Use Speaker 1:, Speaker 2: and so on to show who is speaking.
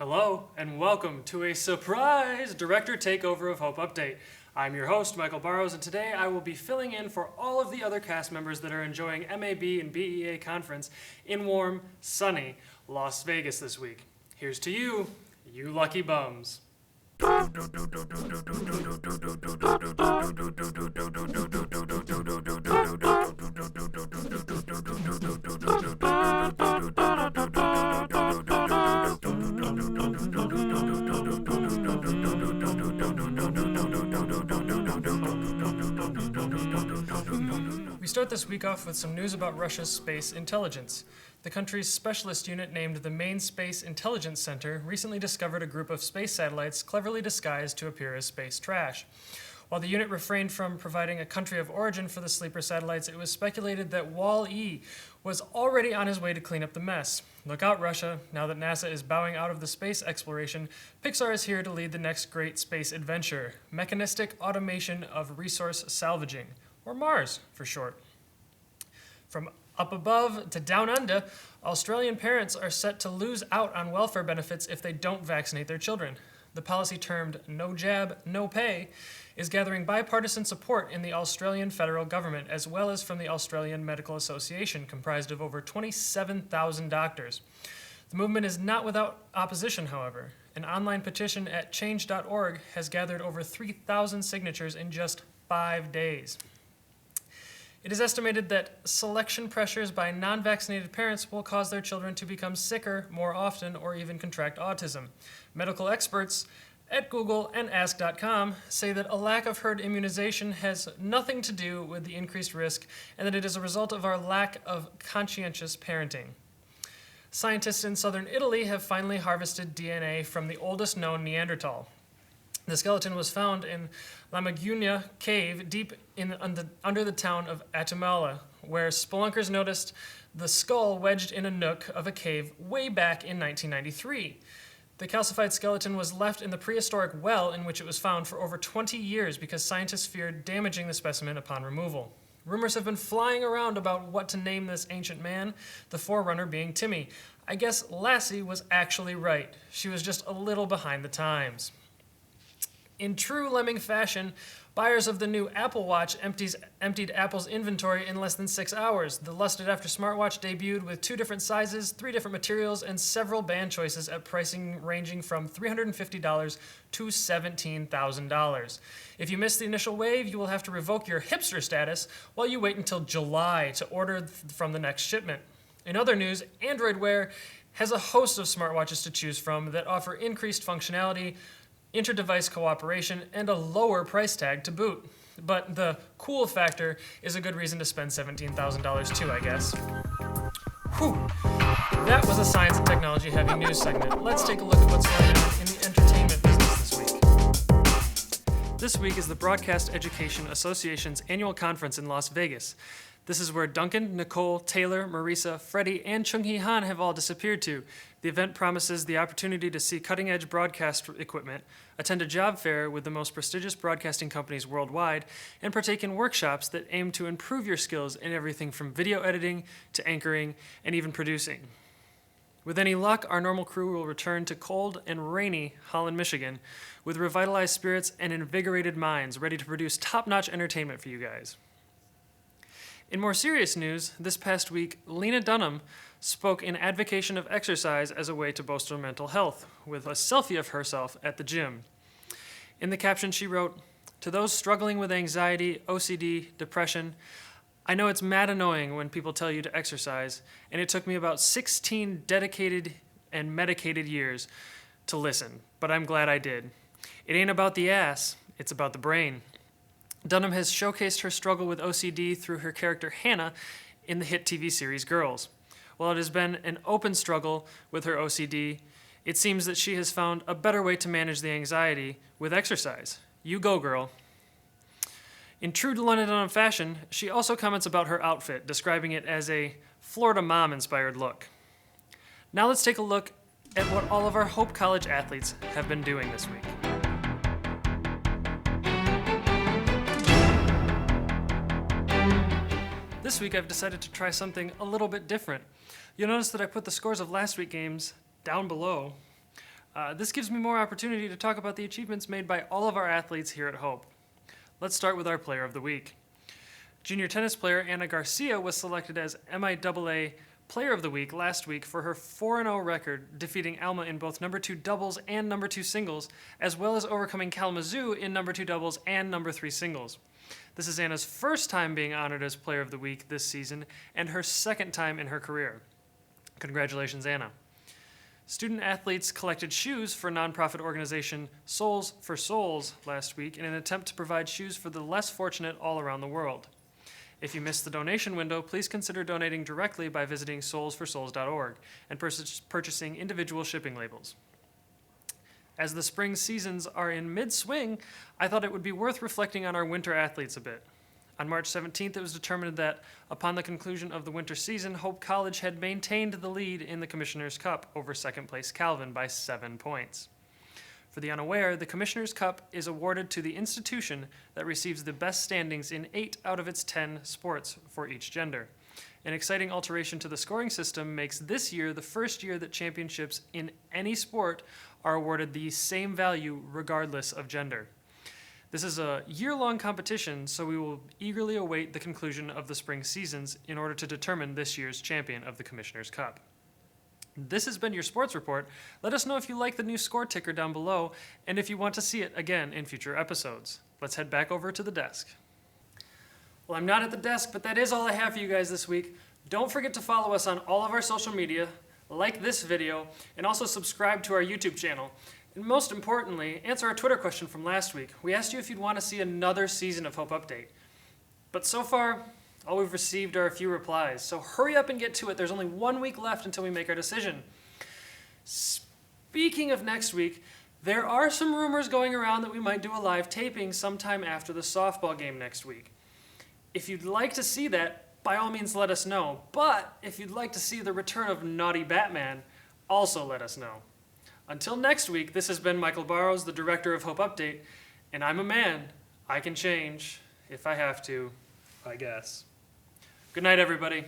Speaker 1: Hello, and welcome to a surprise Director Takeover of Hope update. I'm your host, Michael Barrows, and today I will be filling in for all of the other cast members that are enjoying MAB and BEA conference in warm, sunny Las Vegas this week. Here's to you, you lucky bums. We start this week off with some news about Russia's space intelligence. The country's specialist unit named the Main Space Intelligence Center recently discovered a group of space satellites cleverly disguised to appear as space trash. While the unit refrained from providing a country of origin for the sleeper satellites, it was speculated that Wall-E was already on his way to clean up the mess. Look out, Russia. Now that NASA is bowing out of the space exploration, Pixar is here to lead the next great space adventure, mechanistic automation of resource salvaging, or MARS for short. From up above to down under, Australian parents are set to lose out on welfare benefits if they don't vaccinate their children. The policy termed no jab, no pay is gathering bipartisan support in the Australian federal government as well as from the Australian Medical Association, comprised of over 27,000 doctors. The movement is not without opposition, however. An online petition at change.org has gathered over 3,000 signatures in just 5 days. It is estimated that selection pressures by non-vaccinated parents will cause their children to become sicker more often or even contract autism. Medical experts at Google and Ask.com say that a lack of herd immunization has nothing to do with the increased risk and that it is a result of our lack of conscientious parenting. Scientists in southern Italy have finally harvested DNA from the oldest known Neanderthal. The skeleton was found in Lamaguna cave deep under the town of Atamala, where spelunkers noticed the skull wedged in a nook of a cave way back in 1993. The calcified skeleton was left in the prehistoric well in which it was found for over 20 years because scientists feared damaging the specimen upon removal. Rumors have been flying around about what to name this ancient man, the forerunner being Timmy. I guess Lassie was actually right. She was just a little behind the times. In true lemming fashion, buyers of the new Apple Watch emptied Apple's inventory in less than 6 hours. The lusted-after smartwatch debuted with 2 different sizes, 3 different materials, and several band choices at pricing ranging from $350 to $17,000. If you missed the initial wave, you will have to revoke your hipster status while you wait until July to order from the next shipment. In other news, Android Wear has a host of smartwatches to choose from that offer increased functionality, inter-device cooperation, and a lower price tag to boot. But the cool factor is a good reason to spend $17,000 too, I guess. Whew. That was a science and technology heavy news segment. Let's take a look at what's going on in the entertainment business this week. This week is the Broadcast Education Association's annual conference in Las Vegas. This is where Duncan, Nicole, Taylor, Marisa, Freddie, and Chung-Hee Han have all disappeared to. The event promises the opportunity to see cutting-edge broadcast equipment, attend a job fair with the most prestigious broadcasting companies worldwide, and partake in workshops that aim to improve your skills in everything from video editing to anchoring and even producing. With any luck, our normal crew will return to cold and rainy Holland, Michigan, with revitalized spirits and invigorated minds, ready to produce top-notch entertainment for you guys. In more serious news, this past week, Lena Dunham spoke in advocacy of exercise as a way to bolster mental health, with a selfie of herself at the gym. In the caption, she wrote, "To those struggling with anxiety, OCD, depression, I know it's mad annoying when people tell you to exercise, and it took me about 16 dedicated and medicated years to listen, but I'm glad I did. It ain't about the ass, it's about the brain." Dunham has showcased her struggle with OCD through her character Hannah in the hit TV series Girls. While it has been an open struggle with her OCD, it seems that she has found a better way to manage the anxiety with exercise. You go, girl. In true Lena Dunham fashion, she also comments about her outfit, describing it as a Florida mom-inspired look. Now let's take a look at what all of our Hope College athletes have been doing this week. This week I've decided to try something a little bit different. You'll notice that I put the scores of last week's games down below. This gives me more opportunity to talk about the achievements made by all of our athletes here at Hope. Let's start with our Player of the Week. Junior tennis player Anna Garcia was selected as MIAA Player of the Week last week for her 4-0 record, defeating Alma in both number 2 doubles and number 2 singles, as well as overcoming Kalamazoo in number 2 doubles and number 3 singles. This is Anna's first time being honored as Player of the Week this season and her second time in her career. Congratulations, Anna. Student athletes collected shoes for nonprofit organization Souls for Souls last week in an attempt to provide shoes for the less fortunate all around the world. If you missed the donation window, please consider donating directly by visiting soulsforsouls.org and purchasing individual shipping labels. As the spring seasons are in mid-swing, I thought it would be worth reflecting on our winter athletes a bit. On March 17th, it was determined that upon the conclusion of the winter season, Hope College had maintained the lead in the Commissioner's Cup over second-place Calvin by 7 points. For the unaware, the Commissioner's Cup is awarded to the institution that receives the best standings in 8 out of its 10 sports for each gender. An exciting alteration to the scoring system makes this year the first year that championships in any sport are awarded the same value regardless of gender. This is a year-long competition, so we will eagerly await the conclusion of the spring seasons in order to determine this year's champion of the Commissioner's Cup. This has been your sports report. Let us know if you like the new score ticker down below and if you want to see it again in future episodes. Let's head back over to the desk. Well, I'm not at the desk, but that is all I have for you guys this week. Don't forget to follow us on all of our social media, like this video, and also subscribe to our YouTube channel. And most importantly, answer our Twitter question from last week. We asked you if you'd want to see another season of Hope Update. But so far, all we've received are a few replies. So hurry up and get to it. There's only 1 week left until we make our decision. Speaking of next week, there are some rumors going around that we might do a live taping sometime after the softball game next week. If you'd like to see that, by all means let us know. But if you'd like to see the return of Naughty Batman, also let us know. Until next week, this has been Michael Barrows, the director of Hope Update, and I'm a man. I can change, if I have to, I guess. Good night, everybody.